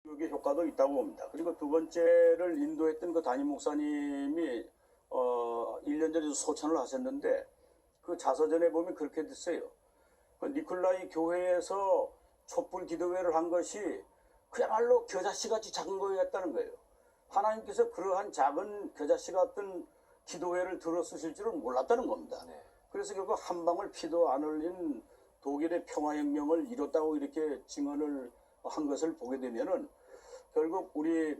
교육의 효과도 있다고 봅니다. 그리고 두 번째를 인도했던 그 담임 목사님이 1년 전에 소천을 하셨는데 그 자서전에 보면 그렇게 됐어요. 그 니콜라이 교회에서 촛불 기도회를 한 것이 그야말로 겨자씨같이 작은 거였다는 거예요. 하나님께서 그러한 작은 겨자씨 같은 기도회를 들어쓰실 줄은 몰랐다는 겁니다. 네. 그래서 결국 한 방울 피도 안 흘린 독일의 평화혁명을 이뤘다고 이렇게 증언을 한 것을 보게 되면은 결국 우리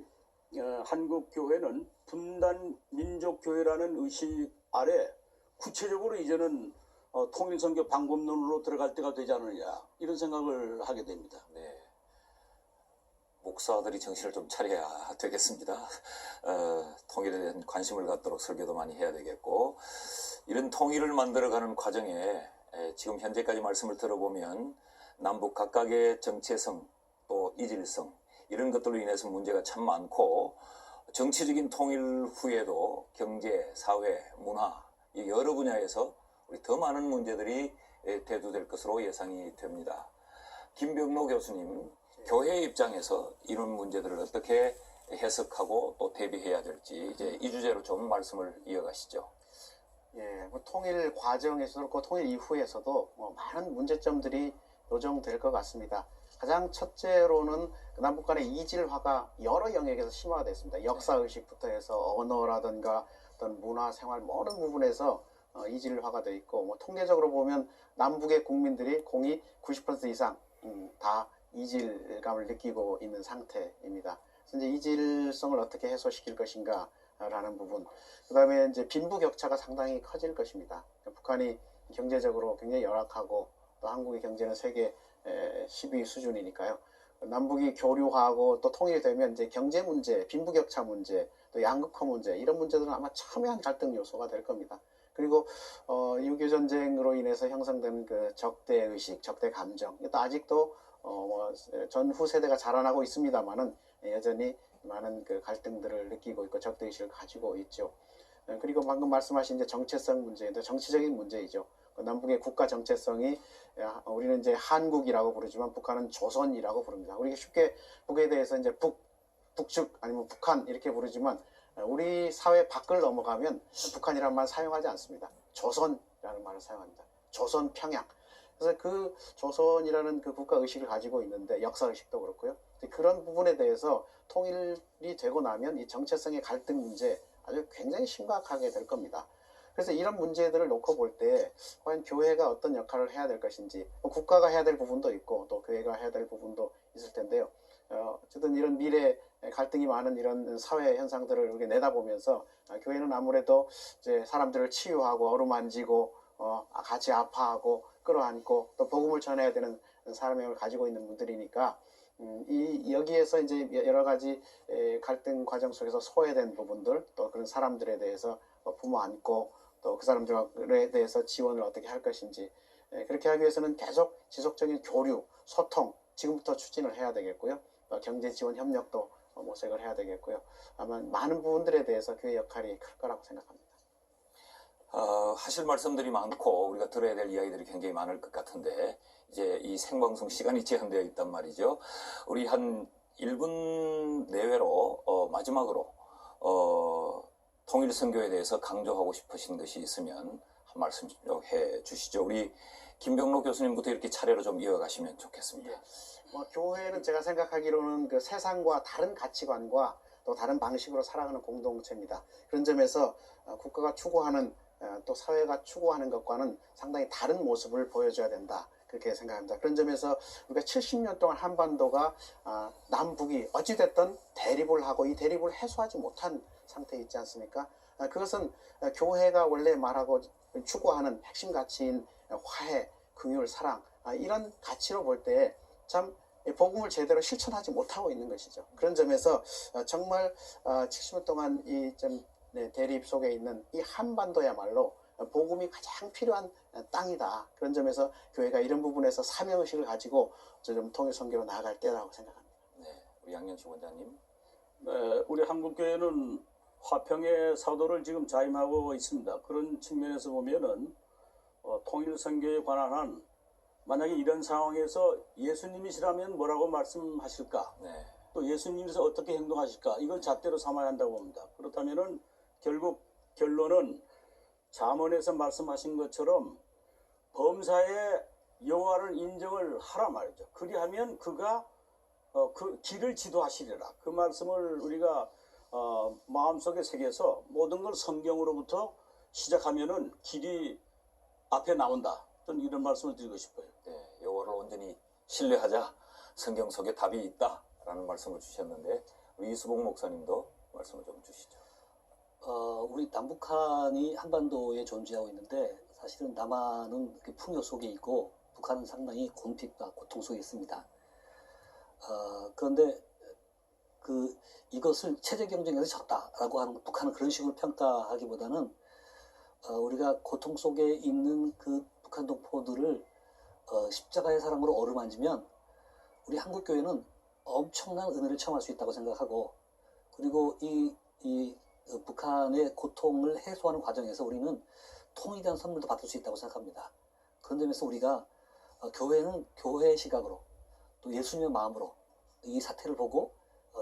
한국 교회는 분단 민족 교회라는 의식 아래 구체적으로 이제는 통일선교 방법론으로 들어갈 때가 되지 않느냐 이런 생각을 하게 됩니다. 네. 목사들이 정신을 좀 차려야 되겠습니다. 통일에 대한 관심을 갖도록 설교도 많이 해야 되겠고, 이런 통일을 만들어가는 과정에 지금 현재까지 말씀을 들어보면 남북 각각의 정체성 또 이질성 이런 것들로 인해서 문제가 참 많고, 정치적인 통일 후에도 경제, 사회, 문화 이 여러 분야에서 우리 더 많은 문제들이 대두될 것으로 예상이 됩니다. 김병로 교수님, 교회 입장에서 이런 문제들을 어떻게 해석하고 또 대비해야 될지 이제 이 주제로 좀 말씀을 이어가시죠. 예, 통일 과정에서도 그렇고 통일 이후에서도 많은 문제점들이 요정될 것 같습니다. 가장 첫째로는 남북 간의 이질화가 여러 영역에서 심화됐습니다. 역사의식부터 해서 언어라든가 어떤 문화, 생활 모든 부분에서 이질화가 돼 있고, 통계적으로 보면 남북의 국민들이 공이 90% 이상 다 이질감을 느끼고 있는 상태입니다. 그래서 이제 이질성을 어떻게 해소시킬 것인가 라는 부분. 그 다음에 이제 빈부격차가 상당히 커질 것입니다. 북한이 경제적으로 굉장히 열악하고 또 한국의 경제는 세계 10위 수준이니까요. 남북이 교류하고 또 통일이 되면 이제 경제 문제, 빈부격차 문제, 또 양극화 문제 이런 문제들은 아마 첨예한 갈등 요소가 될 겁니다. 그리고 6.25 전쟁으로 인해서 형성된 그 적대 의식, 적대 감정, 또 아직도 전후 세대가 자라나고 있습니다만은 여전히 많은 그 갈등들을 느끼고 있고 적대 의식을 가지고 있죠. 그리고 방금 말씀하신 이제 정체성 문제인데 정치적인 문제이죠. 남북의 국가 정체성이 우리는 이제 한국이라고 부르지만 북한은 조선이라고 부릅니다. 우리가 쉽게 북에 대해서 이제 북측 아니면 북한 이렇게 부르지만 우리 사회 밖을 넘어가면 북한이라는 말 사용하지 않습니다. 조선이라는 말을 사용합니다. 조선 평양. 그래서 그 조선이라는 그 국가 의식을 가지고 있는데 역사 의식도 그렇고요. 그런 부분에 대해서 통일이 되고 나면 이 정체성의 갈등 문제 아주 굉장히 심각하게 될 겁니다. 그래서 이런 문제들을 놓고 볼 때 과연 교회가 어떤 역할을 해야 될 것인지, 국가가 해야 될 부분도 있고 또 교회가 해야 될 부분도 있을 텐데요. 어쨌든 이런 미래 갈등이 많은 이런 사회 현상들을 우리가 내다보면서 교회는 아무래도 이제 사람들을 치유하고 어루만지고 같이 아파하고 끌어안고 또 복음을 전해야 되는 사명을 가지고 있는 분들이니까 여기에서 이제 여러 가지 갈등 과정 속에서 소외된 부분들 또 그런 사람들에 대해서 부모 안고 또 그 사람들에 대해서 지원을 어떻게 할 것인지 그렇게 하기 위해서는 계속 지속적인 교류, 소통 지금부터 추진을 해야 되겠고요. 경제 지원 협력도 모색을 해야 되겠고요. 아마 많은 부분들에 대해서 교회 역할이 클 거라고 생각합니다. 하실 말씀들이 많고 우리가 들어야 될 이야기들이 굉장히 많을 것 같은데 이제 이 생방송 시간이 제한되어 있단 말이죠. 우리 한 1분 내외로 마지막으로 통일 선교에 대해서 강조하고 싶으신 것이 있으면 한 말씀 해 주시죠. 우리 김병로 교수님부터 이렇게 차례로 좀 이어가시면 좋겠습니다. 교회는 제가 생각하기로는 그 세상과 다른 가치관과 또 다른 방식으로 살아가는 공동체입니다. 그런 점에서 국가가 추구하는 또 사회가 추구하는 것과는 상당히 다른 모습을 보여줘야 된다. 그렇게 생각합니다. 그런 점에서 우리가 70년 동안 한반도가 남북이 어찌됐든 대립을 하고 이 대립을 해소하지 못한 상태에 있지 않습니까? 그것은 교회가 원래 말하고 추구하는 핵심 가치인 화해, 긍휼, 사랑 이런 가치로 볼 때 참 복음을 제대로 실천하지 못하고 있는 것이죠. 그런 점에서 정말 70년 동안 이 좀 대립 속에 있는 이 한반도야말로 복음이 가장 필요한 땅이다. 그런 점에서 교회가 이런 부분에서 사명의식을 가지고 좀 통일 선교로 나아갈 때라고 생각합니다. 네, 우리 양현식 원장님. 네, 우리 한국교회는 화평의 사도를 지금 자임하고 있습니다. 그런 측면에서 보면은 통일 선교에 관한 한 만약에 이런 상황에서 예수님이시라면 뭐라고 말씀하실까? 네. 또 또 예수님께서 어떻게 행동하실까 이걸 잣대로 삼아야 한다고 봅니다. 그렇다면은 결국 결론은 잠언에서 말씀하신 것처럼 범사에 여호와를 인정을 하라 말이죠. 그리하면 그가 그 길을 지도하시리라. 그 말씀을 우리가 마음속에 새겨서 모든 걸 성경으로부터 시작하면은 길이 앞에 나온다. 저는 이런 말씀을 드리고 싶어요. 네, 여호와를 온전히 신뢰하자. 성경 속에 답이 있다라는 말씀을 주셨는데 우리 이수봉 목사님도 말씀을 좀 주시죠. 우리 남북한이 한반도에 존재하고 있는데 사실은 남한은 이렇게 풍요 속에 있고 북한은 상당히 곤핍과 고통 속에 있습니다. 그런데 이것을 체제 경쟁에서 졌다라고 하는 북한은 그런 식으로 평가하기보다는 우리가 고통 속에 있는 그 북한 동포들을 십자가의 사랑으로 어루만지면 우리 한국교회는 엄청난 은혜를 체험할 수 있다고 생각하고, 그리고 이 북한의 고통을 해소하는 과정에서 우리는 통일에 대한 선물도 받을 수 있다고 생각합니다. 그런 점에서 우리가 교회는 교회의 시각으로 또 예수님의 마음으로 이 사태를 보고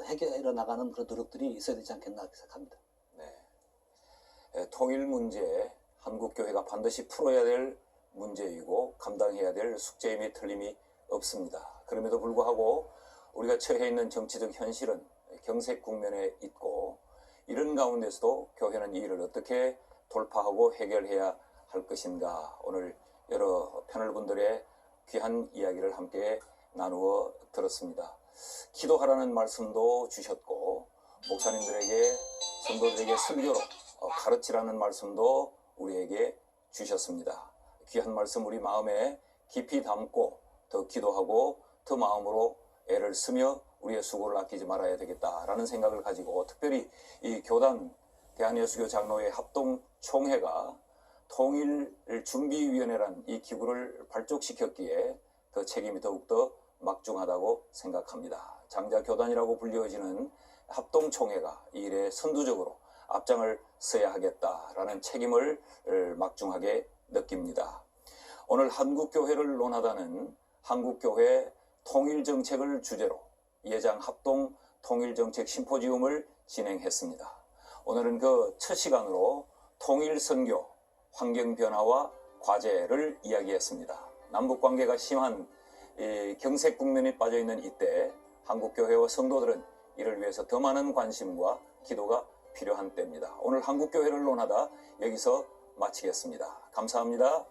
해결해 나가는 그런 노력들이 있어야 되지 않겠나 생각합니다. 네. 통일 문제, 한국교회가 반드시 풀어야 될 문제이고 감당해야 될 숙제임에 틀림이 없습니다. 그럼에도 불구하고 우리가 처해 있는 정치적 현실은 경색 국면에 있고, 이런 가운데서도 교회는 이 일을 어떻게 돌파하고 해결해야 할 것인가, 오늘 여러 패널분들의 귀한 이야기를 함께 나누어 들었습니다. 기도하라는 말씀도 주셨고, 목사님들에게, 성도들에게 설교로 가르치라는 말씀도 우리에게 주셨습니다. 귀한 말씀 우리 마음에 깊이 담고 더 기도하고 더 마음으로 애를 쓰며 우리의 수고를 아끼지 말아야 되겠다라는 생각을 가지고, 특별히 이 교단 대한예수교 장로회 합동총회가 통일준비위원회란 이 기구를 발족시켰기에 그 책임이 더욱더 막중하다고 생각합니다. 장자교단이라고 불리워지는 합동총회가 이 일에 선두적으로 앞장을 서야 하겠다라는 책임을 막중하게 느낍니다. 오늘 한국교회를 논하다는 한국교회 통일정책을 주제로 예장 합동 통일정책 심포지움을 진행했습니다. 오늘은 그 첫 시간으로 통일선교, 환경변화와 과제를 이야기했습니다. 남북관계가 심한 경색 국면에 빠져있는 이때 한국교회와 성도들은 이를 위해서 더 많은 관심과 기도가 필요한 때입니다. 오늘 한국교회를 논하다 여기서 마치겠습니다. 감사합니다.